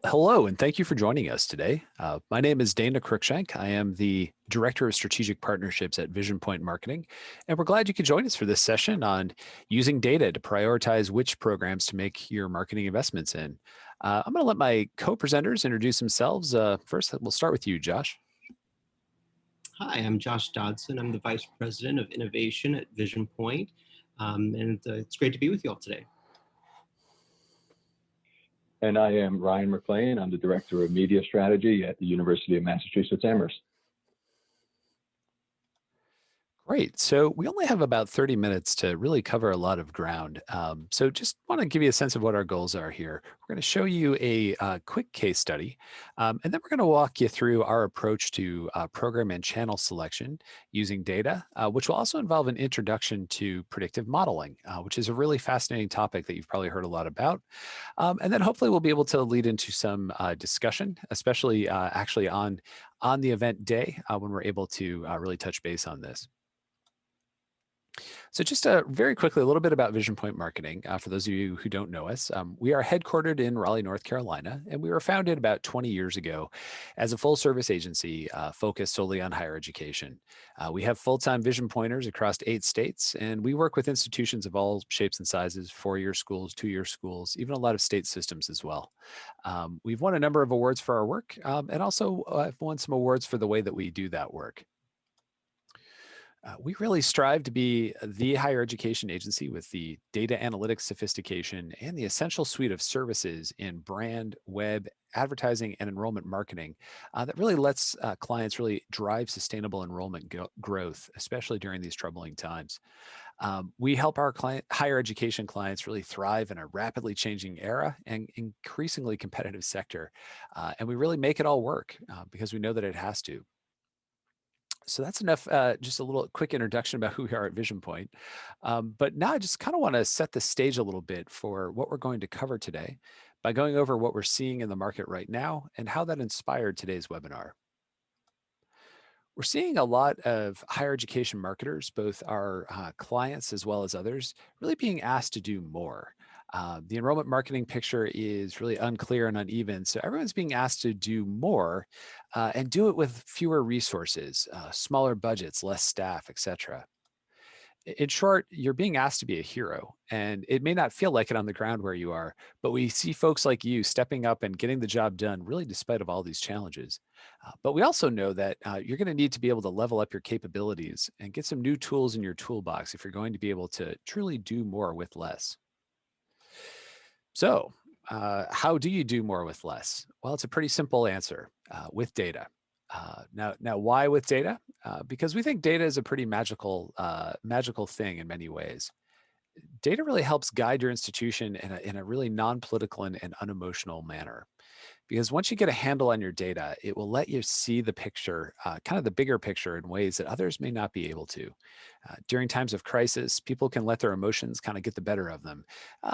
Hello, and thank you for joining us today. My name is Dana Cruikshank. I am the Director of Strategic Partnerships at Vision Point Marketing, and we're glad you could join us for this session on using data to prioritize which programs to make your marketing investments in. I'm going to let my co-presenters introduce themselves. First, we'll start with you, Josh. Hi, I'm Josh Dodson. I'm the Vice President of Innovation at Vision Point, and it's great to be with you all today. And I am Ryan McLean. I'm the Director of Media Strategy at the University of Massachusetts Amherst. Great. So we only have about 30 minutes to really cover a lot of ground. So just want to give you a sense of what our goals are here. We're going to show you a quick case study, and then we're going to walk you through our approach to program and channel selection using data, which will also involve an introduction to predictive modeling, which is a really fascinating topic that you've probably heard a lot about. And then hopefully we'll be able to lead into some discussion, especially actually on the event day when we're able to really touch base on this. So just very quickly, a little bit about Vision Point Marketing. For those of you who don't know us, we are headquartered in Raleigh, North Carolina, and we were founded about 20 years ago as a full-service agency focused solely on higher education. We have full-time Vision Pointers across 8 states, and we work with institutions of all shapes and sizes, 4-year schools, 2-year schools, even a lot of state systems as well. We've won a number of awards for our work, and also I've won some awards for the way that we do that work. We really strive to be the higher education agency with the data analytics sophistication and the essential suite of services in brand, web, advertising, and enrollment marketing that really lets clients really drive sustainable enrollment growth, especially during these troubling times. We help our higher education clients really thrive in a rapidly changing era and increasingly competitive sector. And we really make it all work because we know that it has to. So that's enough, just a little quick introduction about who we are at Vision Point. But now I just kind of want to set the stage a little bit for what we're going to cover today by going over what we're seeing in the market right now and how that inspired today's webinar. We're seeing a lot of higher education marketers, both our clients as well as others, really being asked to do more. The enrollment marketing picture is really unclear and uneven, so everyone's being asked to do more and do it with fewer resources, smaller budgets, less staff, etc. In short, you're being asked to be a hero, and it may not feel like it on the ground where you are, but we see folks like you stepping up and getting the job done, really despite of all these challenges. But we also know that you're going to need to be able to level up your capabilities and get some new tools in your toolbox if you're going to be able to truly do more with less. So, how do you do more with less? Well, it's a pretty simple answer with data. Now, why with data? Because we think data is a pretty magical thing in many ways. Data really helps guide your institution in a really non-political and unemotional manner. Because once you get a handle on your data, it will let you see the picture, kind of the bigger picture in ways that others may not be able to. During times of crisis, people can let their emotions kind of get the better of them.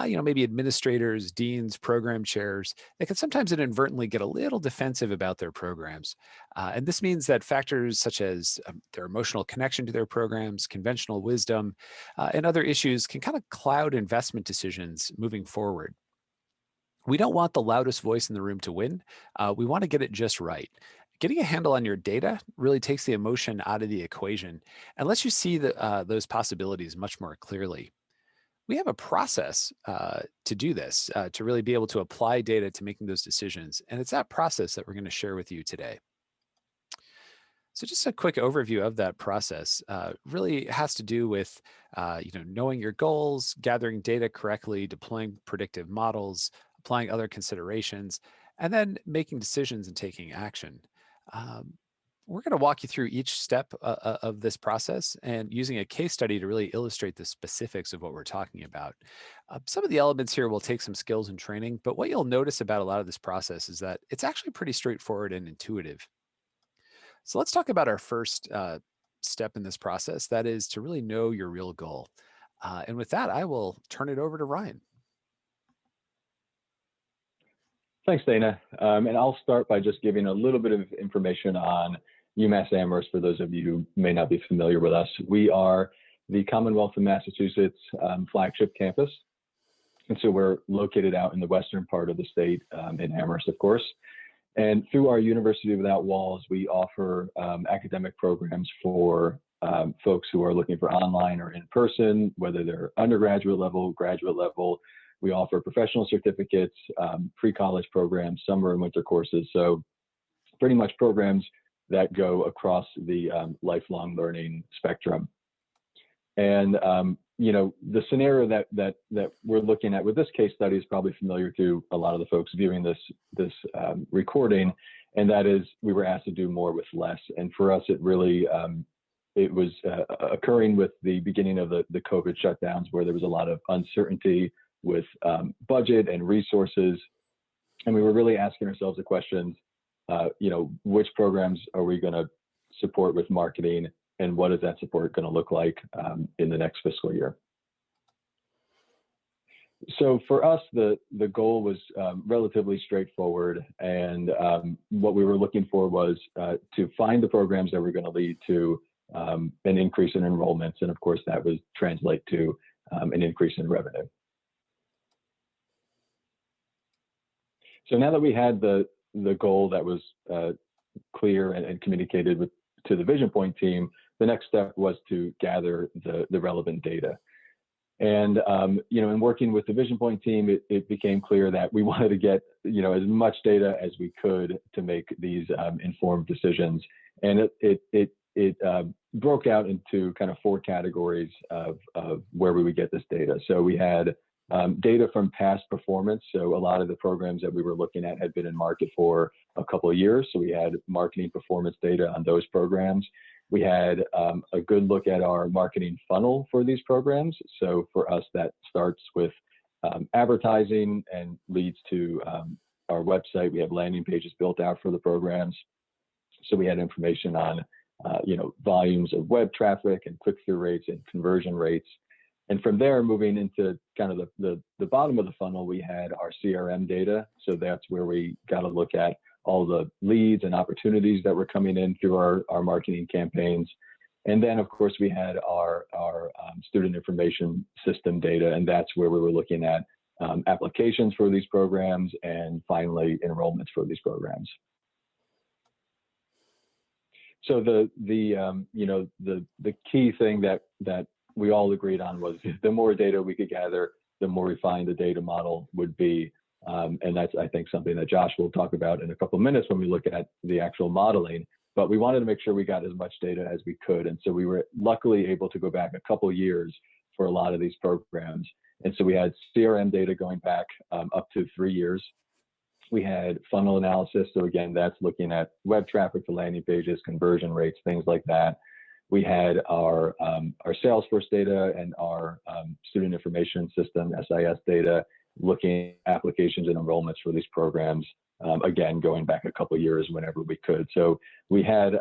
Maybe administrators, deans, program chairs, they can sometimes inadvertently get a little defensive about their programs. And this means that factors such as their emotional connection to their programs, conventional wisdom, and other issues can kind of cloud investment decisions moving forward. We don't want the loudest voice in the room to win. We want to get it just right. Getting a handle on your data really takes the emotion out of the equation and lets you see those possibilities much more clearly. We have a process to do this, to really be able to apply data to making those decisions. And it's that process that we're going to share with you today. So just a quick overview of that process really has to do with knowing your goals, gathering data correctly, deploying predictive models, applying other considerations, and then making decisions and taking action. We're going to walk you through each step of this process and using a case study to really illustrate the specifics of what we're talking about. Some of the elements here will take some skills and training, but what you'll notice about a lot of this process is that it's actually pretty straightforward and intuitive. So let's talk about our first step in this process, that is to really know your real goal. And with that, I will turn it over to Ryan. Thanks, Dana. And I'll start by just giving a little bit of information on UMass Amherst for those of you who may not be familiar with us. We are the Commonwealth of Massachusetts flagship campus. And so we're located out in the western part of the state, in Amherst, of course. And through our University Without Walls, we offer academic programs for folks who are looking for online or in person, whether they're undergraduate level, graduate level. We offer professional certificates, pre-college programs, summer and winter courses. So pretty much programs that go across the lifelong learning spectrum. And you know, the scenario that we're looking at with this case study is probably familiar to a lot of the folks viewing this recording, and that is we were asked to do more with less. And for us, it really it was occurring with the beginning of the COVID shutdowns, where there was a lot of uncertainty with budget and resources, and we were really asking ourselves the questions, you know, which programs are we going to support with marketing, and what is that support going to look like in the next fiscal year? So for us, the goal was relatively straightforward, and what we were looking for was to find the programs that were going to lead to an increase in enrollments, and of course that would translate to an increase in revenue. So now that we had the goal that was clear and communicated to the Vision Point team, the next step was to gather the relevant data. And you know, in working with the Vision Point team, it became clear that we wanted to get, you know, as much data as we could to make these informed decisions. And it broke out into kind of 4 categories of where we would get this data. So we had data from past performance. So a lot of the programs that we were looking at had been in market for a couple of years. So we had marketing performance data on those programs. We had a good look at our marketing funnel for these programs. So for us, that starts with advertising and leads to our website. We have landing pages built out for the programs. So we had information on you know, volumes of web traffic and click-through rates and conversion rates. And from there, moving into kind of the bottom of the funnel, we had our CRM data. So that's where we got to look at all the leads and opportunities that were coming in through our marketing campaigns. And then, of course, we had our student information system data, and that's where we were looking at applications for these programs and finally enrollments for these programs. So you know, the key thing that we all agreed on was the more data we could gather, the more refined the data model would be. And that's, I think, something that Josh will talk about in a couple of minutes when we look at the actual modeling. But we wanted to make sure we got as much data as we could. And so we were luckily able to go back a couple of years for a lot of these programs. And so we had CRM data going back up to 3 years. We had funnel analysis. So again, that's looking at web traffic to landing pages, conversion rates, things like that. We had our Salesforce data and our student information system, SIS data, looking at applications and enrollments for these programs, again, going back a couple of years whenever we could. So we had,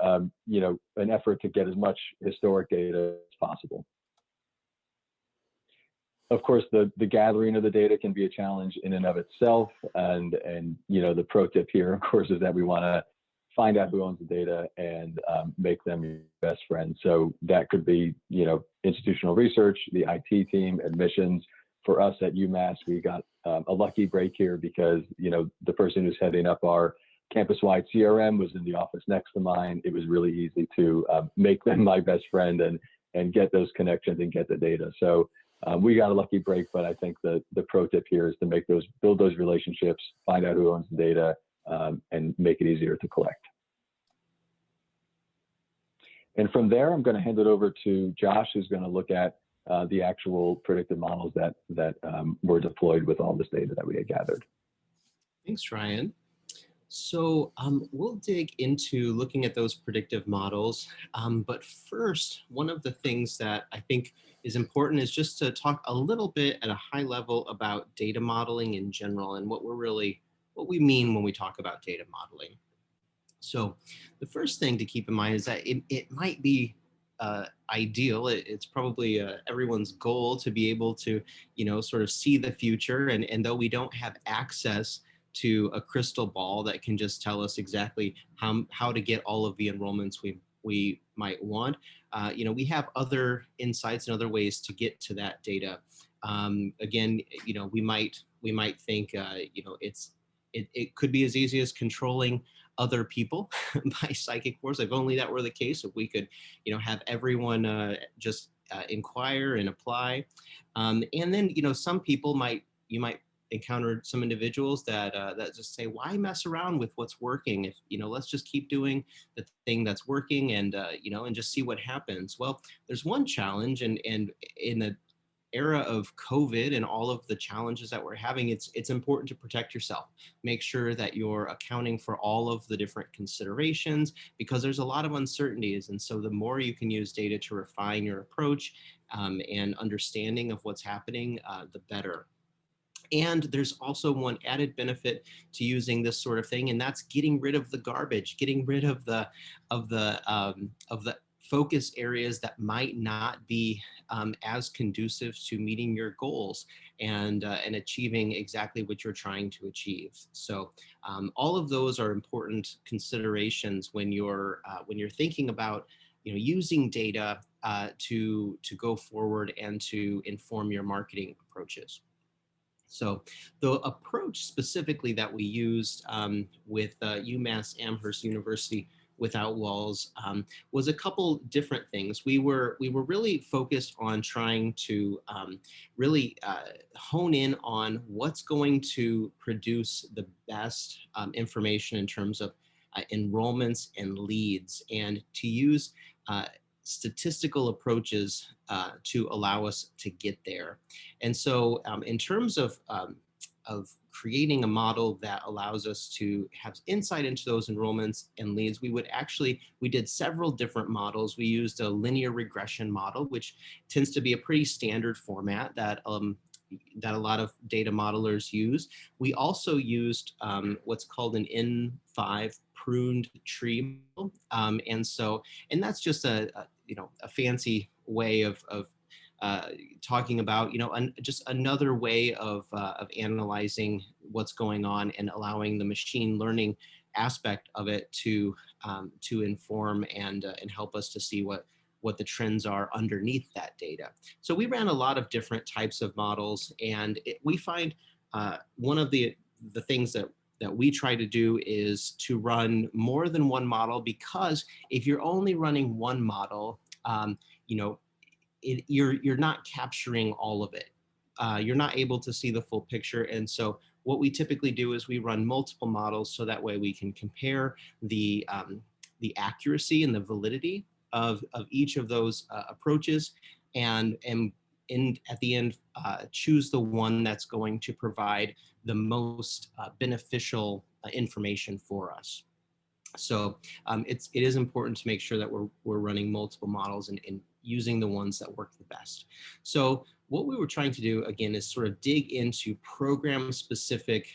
you know, an effort to get as much historic data as possible. Of course, the gathering of the data can be a challenge in and of itself. And you know, the pro tip here, of course, is that we want to find out who owns the data and make them your best friend. So that could be, you know, institutional research, the IT team, admissions. For us at UMass, we got a lucky break here because, you know, the person who's heading up our campus-wide CRM was in the office next to mine. It was really easy to make them my best friend and get those connections and get the data. So we got a lucky break, but I think the pro tip here is to build those relationships, find out who owns the data, and make it easier to collect. And from there, I'm going to hand it over to Josh, who's going to look at the actual predictive models that were deployed with all this data that we had gathered. Thanks, Ryan. So we'll dig into looking at those predictive models. But first, one of the things that I think is important is just to talk a little bit at a high level about data modeling in general and what we mean when we talk about data modeling. So the first thing to keep in mind is that it might be ideal. It's probably everyone's goal to be able to, you know, sort of see the future. And though we don't have access to a crystal ball that can just tell us exactly how to get all of the enrollments we might want, you know, we have other insights and other ways to get to that data. Again, we might think, it could be as easy as controlling other people by psychic force. If only that were the case, if we could, have everyone just inquire and apply. And then, some people you might encounter some individuals that just say, why mess around with what's working? If, let's just keep doing the thing that's working, and just see what happens. Well, there's one challenge, and in the era of COVID and all of the challenges that we're having, it's important to protect yourself. Make sure that you're accounting for all of the different considerations, because there's a lot of uncertainties. And so the more you can use data to refine your approach and understanding of what's happening, the better. And there's also one added benefit to using this sort of thing, and that's getting rid of the garbage, getting rid of the focus areas that might not be as conducive to meeting your goals and achieving exactly what you're trying to achieve. So all of those are important considerations when you're thinking about using data to go forward and to inform your marketing approaches. So the approach specifically that we used with UMass Amherst University Without Walls was a couple different things. We were really focused on trying to really hone in on what's going to produce the best information in terms of enrollments and leads, and to use statistical approaches to allow us to get there. And so in terms of creating a model that allows us to have insight into those enrollments and leads, we did several different models. We used a linear regression model, which tends to be a pretty standard format that a lot of data modelers use. We also used what's called an N5 pruned tree model. And that's just a fancy way of talking about, just another way of analyzing what's going on and allowing the machine learning aspect of it to inform and help us to see what the trends are underneath that data. So we ran a lot of different types of models, and we find one of the things that we try to do is to run more than one model, because if you're only running one model, you're not capturing all of it. You're not able to see the full picture. And so what we typically do is we run multiple models, so that way we can compare the accuracy and the validity of each of those approaches, and at the end choose the one that's going to provide the most beneficial information for us. So it is important to make sure that we're running multiple models and using the ones that work the best. So what we were trying to do, again, is sort of dig into program-specific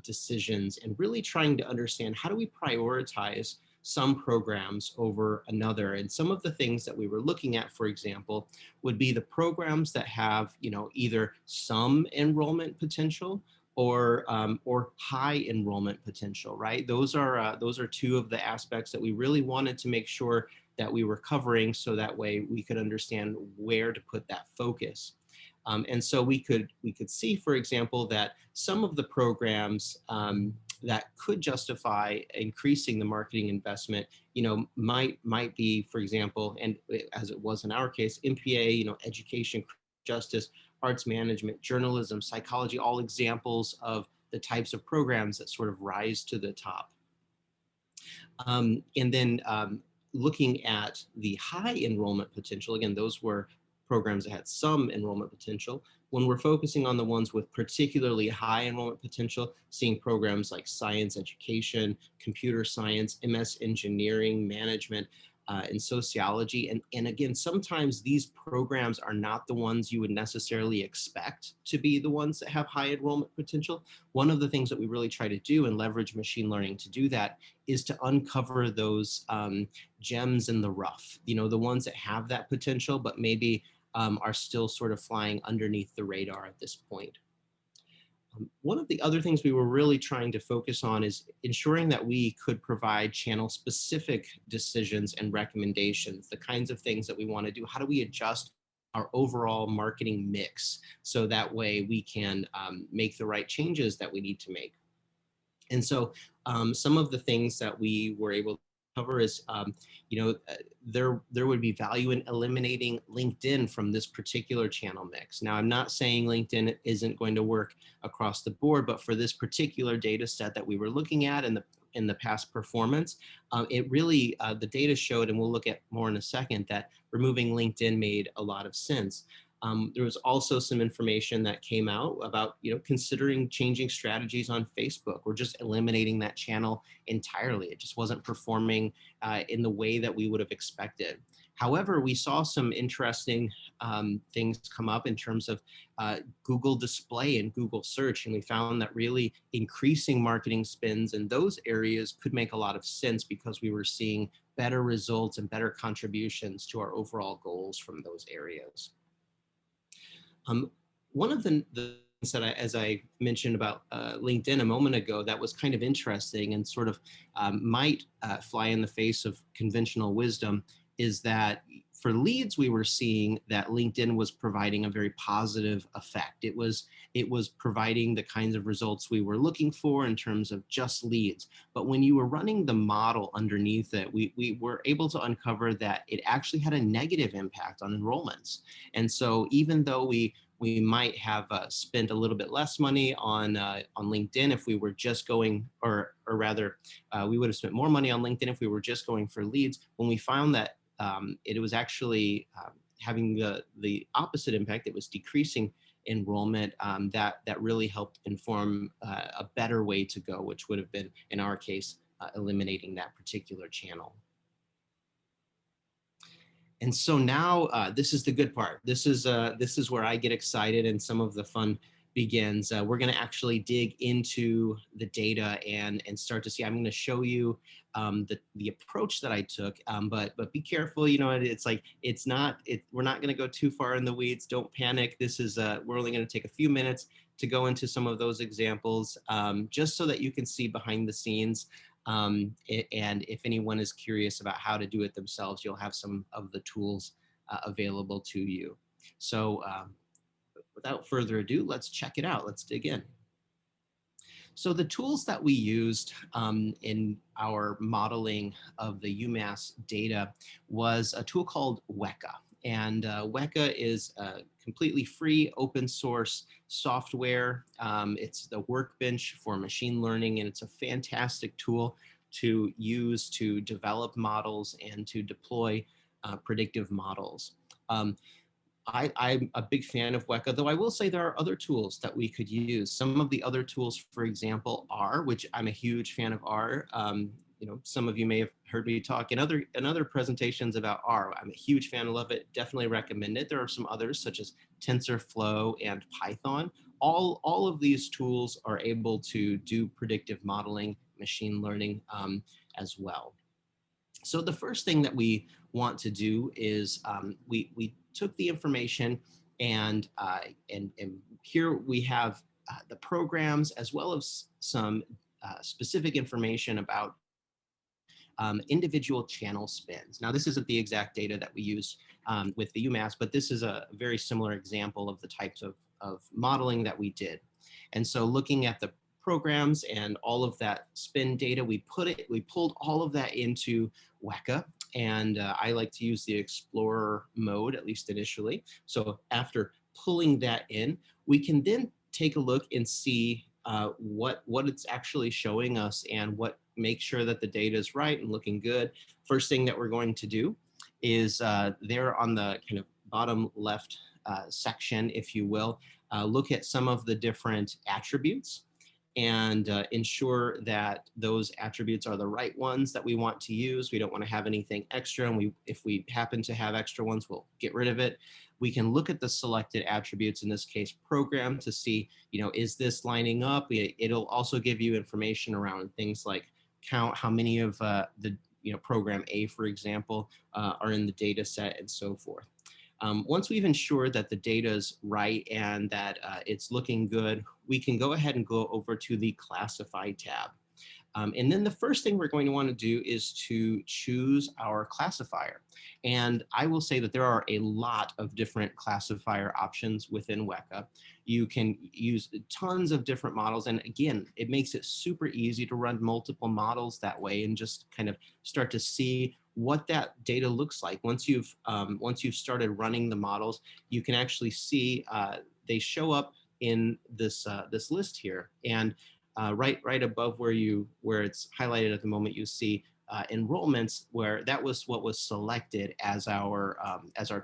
decisions, and really trying to understand, how do we prioritize some programs over another? And some of the things that we were looking at, for example, would be the programs that have either some enrollment potential or high enrollment potential, right? Those are two of the aspects that we really wanted to make sure that we were covering, so that way we could understand where to put that focus. And so we could see, for example, that some of the programs that could justify increasing the marketing investment, might be, for example, and as it was in our case, MPA, education, justice, arts management, journalism, psychology, all examples of the types of programs that sort of rise to the top. And then looking at the high enrollment potential, again, those were programs that had some enrollment potential. When we're focusing on the ones with particularly high enrollment potential, seeing programs like science education, computer science, MS engineering, management, and sociology. And again, sometimes these programs are not the ones you would necessarily expect to be the ones that have high enrollment potential. One of the things that we really try to do and leverage machine learning to do that is to uncover those gems in the rough, the ones that have that potential, but maybe are still sort of flying underneath the radar at this point. One of the other things we were really trying to focus on is ensuring that we could provide channel-specific decisions and recommendations, the kinds of things that we want to do. How do we adjust our overall marketing mix, so that way we can make the right changes that we need to make. And so some of the things that we were able to cover is, there would be value in eliminating LinkedIn from this particular channel mix. Now, I'm not saying LinkedIn isn't going to work across the board, but for this particular data set that we were looking at in the past performance, it really, the data showed, and we'll look at more in a second, that removing LinkedIn made a lot of sense. There was also some information that came out about, considering changing strategies on Facebook or just eliminating that channel entirely. It just wasn't performing in the way that we would have expected. However, we saw some interesting things come up in terms of Google display and Google search. And we found that really increasing marketing spends in those areas could make a lot of sense, because we were seeing better results and better contributions to our overall goals from those areas. One of the things that as I mentioned about LinkedIn a moment ago, that was kind of interesting and sort of might fly in the face of conventional wisdom, is that for leads, we were seeing that LinkedIn was providing a very positive effect. It was providing the kinds of results we were looking for in terms of just leads. But when you were running the model underneath it, we were able to uncover that it actually had a negative impact on enrollments. And so even though we might have spent a little bit less money on LinkedIn if we were just going, or rather, we would have spent more money on LinkedIn if we were just going for leads. When we found that it was actually having the opposite impact, it was decreasing enrollment, that really helped inform a better way to go, which would have been, in our case, eliminating that particular channel. And so now this is the good part. This is where I get excited and some of the fun begins. We're going to actually dig into the data and start to see. I'm going to show you the approach that I took, but be careful. It's like we're not going to go too far in the weeds. Don't panic. This is we're only going to take a few minutes to go into some of those examples, just so that you can see behind the scenes. And if anyone is curious about how to do it themselves, you'll have some of the tools available to you. So without further ado, let's check it out. Let's dig in. So the tools that we used in our modeling of the UMass data was a tool called Weka. And Weka is a completely free open source software. It's the workbench for machine learning, and it's a fantastic tool to use to develop models and to deploy predictive models. I'm a big fan of Weka, though I will say there are other tools that we could use. Some of the other tools, for example, R, which I'm a huge fan of R. Some of you may have heard me talk in other presentations about R. I'm a huge fan, love it, definitely recommend it. There are some others such as TensorFlow and Python. All of these tools are able to do predictive modeling, machine learning as well. So the first thing that we want to do is we took the information and here we have the programs as well as some specific information about individual channel spends. Now, this isn't the exact data that we use with the UMass, but this is a very similar example of the types of modeling that we did. And so looking at the programs and all of that spend data, we pulled all of that into Weka. And I like to use the Explorer mode, at least initially. So after pulling that in, we can then take a look and see what it's actually showing us and make sure that the data is right and looking good. First thing that we're going to do is there on the kind of bottom left section, if you will, look at some of the different attributes and ensure that those attributes are the right ones that we want to use. We don't want to have anything extra, and if we happen to have extra ones, we'll get rid of it. We can look at the selected attributes, in this case program, to see, is this lining up? It'll also give you information around things like count how many of the program A, for example, are in the data set and so forth. Once we've ensured that the data is right and that it's looking good, we can go ahead and go over to the Classify tab. And then the first thing we're going to want to do is to choose our classifier. And I will say that there are a lot of different classifier options within Weka. You can use tons of different models. And again, it makes it super easy to run multiple models that way and just kind of start to see what that data looks like. Once you've started running the models, you can actually see they show up in this this list here. And right above where it's highlighted at the moment, you see enrollments, where that was what was selected as our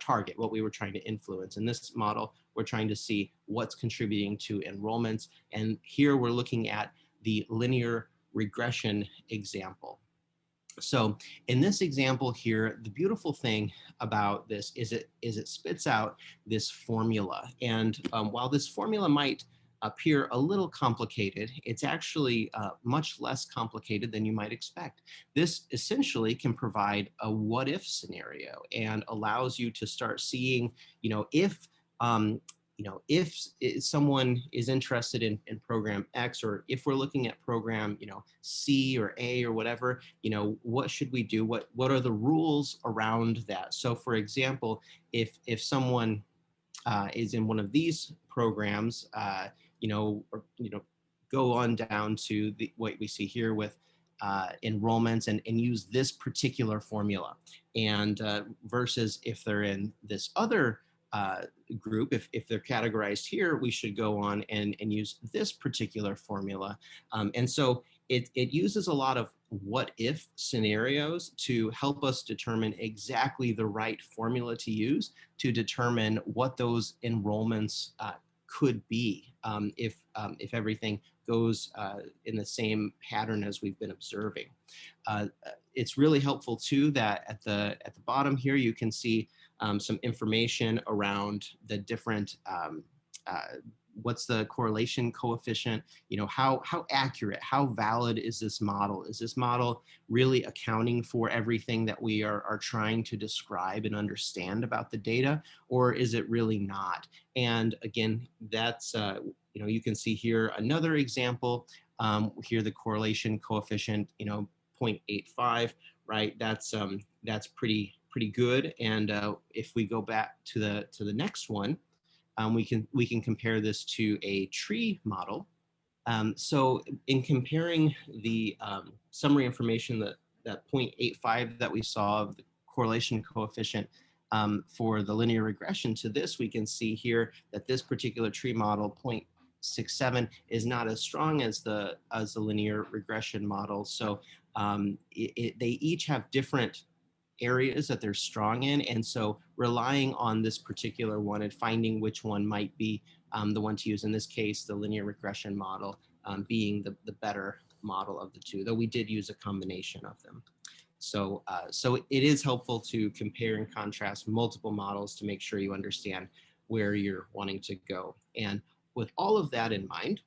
target, what we were trying to influence. In this model, we're trying to see what's contributing to enrollments. And here we're looking at the linear regression example. So in this example here, the beautiful thing about this is it spits out this formula. And while this formula might appear a little complicated, it's actually much less complicated than you might expect. This essentially can provide a what if scenario and allows you to start seeing, um, if someone is interested in program X, or if we're looking at program, C or A or whatever, what should we do? What are the rules around that? So for example, if someone is in one of these programs, go on down to what we see here with enrollments and use this particular formula. And versus if they're in this other group, if they're categorized here, we should go on and use this particular formula. And so it uses a lot of what if scenarios to help us determine exactly the right formula to use to determine what those enrollments could be if everything goes in the same pattern as we've been observing. It's really helpful too that at the bottom here you can see some information around the different what's the correlation coefficient, how accurate, how valid is this model? Is this model really accounting for everything that we are trying to describe and understand about the data, or is it really not? And again, that's, you can see here another example, here the correlation coefficient, 0.85, right? That's pretty good. And if we go back to the next one, we can compare this to a tree model. So in comparing the summary information, that 0.85 that we saw of the correlation coefficient for the linear regression to this, we can see here that this particular tree model, 0.67, is not as strong as the linear regression model. So they each have different areas that they're strong in. And so relying on this particular one and finding which one might be the one to use, in this case, the linear regression model being the better model of the two, though we did use a combination of them. So, so it is helpful to compare and contrast multiple models to make sure you understand where you're wanting to go. And with all of that in mind,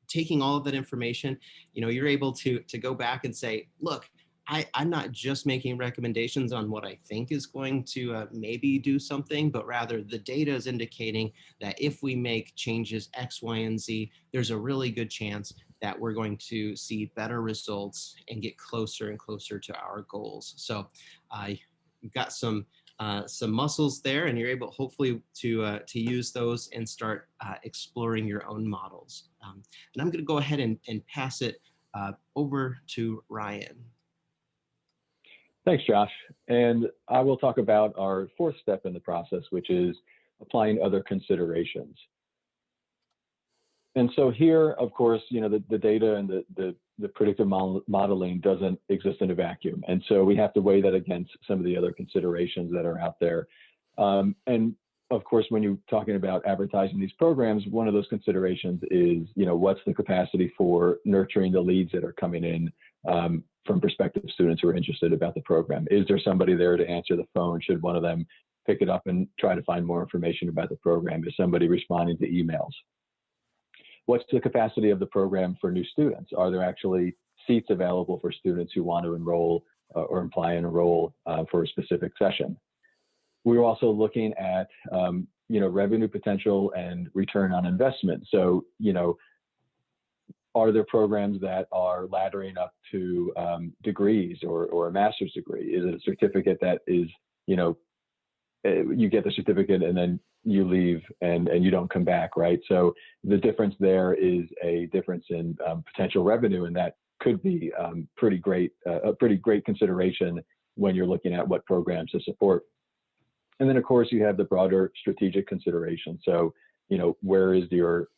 taking all of that information, you're able to go back and say, look, I'm not just making recommendations on what I think is going to maybe do something, but rather the data is indicating that if we make changes X, Y, and Z, there's a really good chance that we're going to see better results and get closer and closer to our goals. So you've got some muscles there, and you're able hopefully to use those and start exploring your own models. And I'm going to go ahead and pass it over to Ryan. Thanks, Josh. And I will talk about our fourth step in the process, which is applying other considerations. And so here, of course, the data and the predictive modeling doesn't exist in a vacuum. And so we have to weigh that against some of the other considerations that are out there. And of course, when you're talking about advertising these programs, one of those considerations is, what's the capacity for nurturing the leads that are coming in from prospective students who are interested about the program? Is there somebody there to answer the phone? Should one of them pick it up and try to find more information about the program? Is somebody responding to emails? What's the capacity of the program for new students? Are there actually seats available for students who want to enroll or apply and enroll for a specific session? We're also looking at revenue potential and return on investment. So, are there programs that are laddering up to degrees or a master's degree? Is it a certificate that is, you get the certificate and then you leave and you don't come back, right? So the difference there is a difference in potential revenue, and that could be a pretty great consideration when you're looking at what programs to support. And then of course you have the broader strategic consideration. So, what's your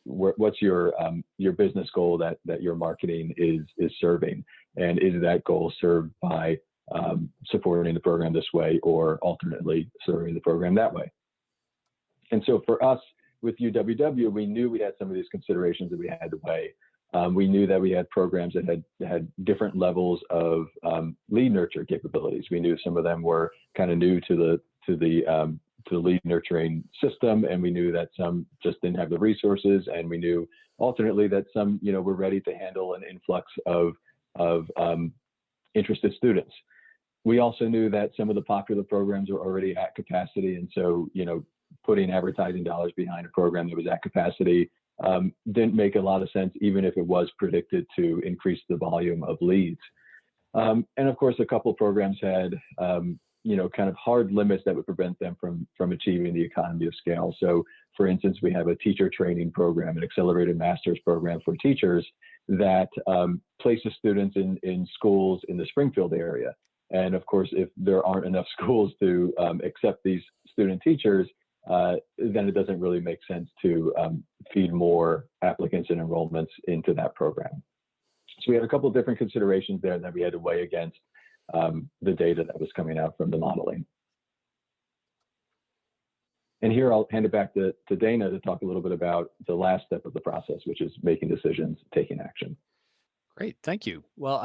business goal that your marketing is serving, and is that goal served by supporting the program this way, or alternately serving the program that way? And so for us with UWW, we knew we had some of these considerations that we had to weigh. We knew that we had programs that had different levels of lead nurture capabilities. We knew some of them were kind of new to the lead nurturing system, and we knew that some just didn't have the resources, and we knew alternately that some were ready to handle an influx of interested students. We also knew that some of the popular programs were already at capacity, and so putting advertising dollars behind a program that was at capacity didn't make a lot of sense, even if it was predicted to increase the volume of leads. And of course, a couple of programs had kind of hard limits that would prevent them from achieving the economy of scale. So for instance, we have a teacher training program, an accelerated master's program for teachers that places students in schools in the Springfield area. And of course, if there aren't enough schools to accept these student teachers, then it doesn't really make sense to feed more applicants and enrollments into that program. So we had a couple of different considerations there that we had to weigh against the data that was coming out from the modeling. And here I'll hand it back to Dana to talk a little bit about the last step of the process, which is making decisions, taking action. Great, thank you. Well,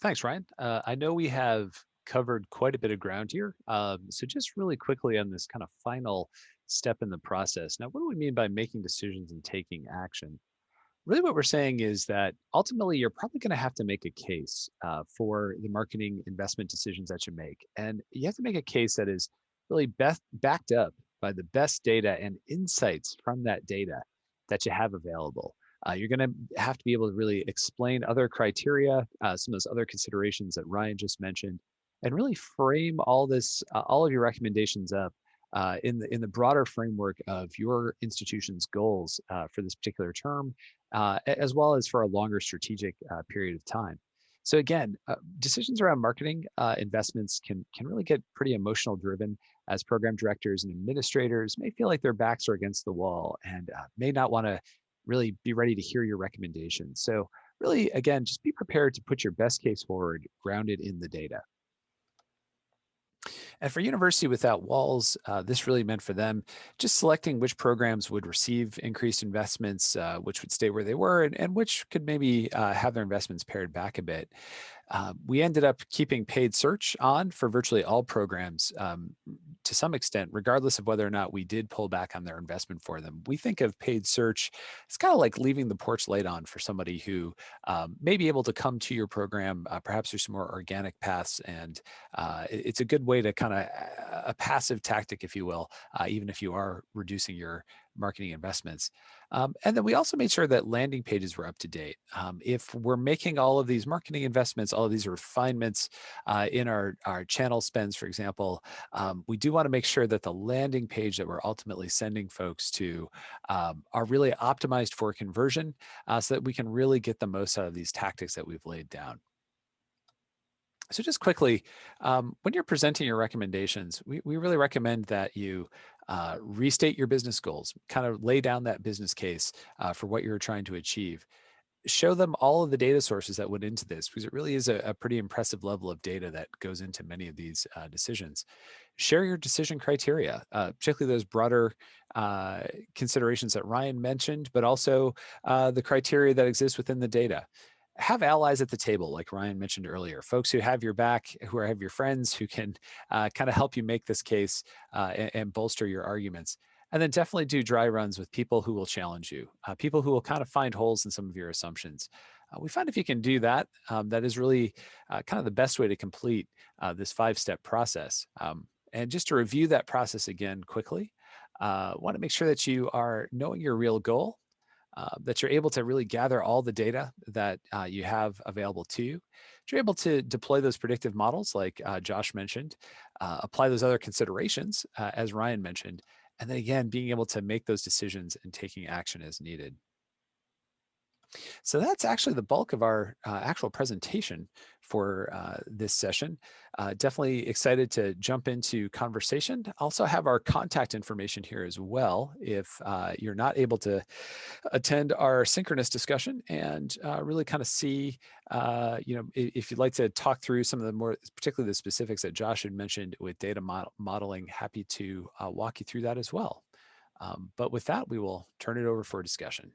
thanks, Ryan. I know we have covered quite a bit of ground here. So just really quickly on this kind of final step in the process. Now, what do we mean by making decisions and taking action? Really what we're saying is that ultimately you're probably going to have to make a case for the marketing investment decisions that you make. And you have to make a case that is really backed up by the best data and insights from that data that you have available. You're going to have to be able to really explain other criteria, some of those other considerations that Ryan just mentioned, and really frame all of your recommendations up in the broader framework of your institution's goals for this particular term, as well as for a longer strategic period of time. So again, decisions around marketing investments can really get pretty emotional driven, as program directors and administrators may feel like their backs are against the wall and may not want to really be ready to hear your recommendations. So really, again, just be prepared to put your best case forward, grounded in the data. And for University Without Walls, this really meant for them just selecting which programs would receive increased investments, which would stay where they were, and which could maybe have their investments pared back a bit. We ended up keeping paid search on for virtually all programs to some extent, regardless of whether or not we did pull back on their investment for them. We think of paid search, it's kind of like leaving the porch light on for somebody who may be able to come to your program, perhaps through some more organic paths. And it's a good way to kind of a passive tactic, if you will, even if you are reducing your marketing investments. And then we also made sure that landing pages were up to date. If we're making all of these marketing investments, all of these refinements in our channel spends, for example, we do want to make sure that the landing page that we're ultimately sending folks to are really optimized for conversion so that we can really get the most out of these tactics that we've laid down. So just quickly, when you're presenting your recommendations, we really recommend that you restate your business goals, kind of lay down that business case for what you're trying to achieve. Show them all of the data sources that went into this, because it really is a pretty impressive level of data that goes into many of these decisions. Share your decision criteria, particularly those broader considerations that Ryan mentioned, but also the criteria that exist within the data. Have allies at the table, like Ryan mentioned earlier, folks who have your back, have your friends, who can kind of help you make this case and bolster your arguments. And then definitely do dry runs with people who will challenge you, people who will kind of find holes in some of your assumptions. We find if you can do that, that is really kind of the best way to complete this 5-step process. And just to review that process again quickly, want to make sure that you are knowing your real goal, that you're able to really gather all the data that you have available to you. You're able to deploy those predictive models like Josh mentioned, apply those other considerations as Ryan mentioned, and then again, being able to make those decisions and taking action as needed. So that's actually the bulk of our actual presentation for this session. Definitely excited to jump into conversation. Also have our contact information here as well if you're not able to attend our synchronous discussion and really kind of see, if you'd like to talk through some of the more, particularly the specifics that Josh had mentioned with data modeling, happy to walk you through that as well. But with that, we will turn it over for discussion.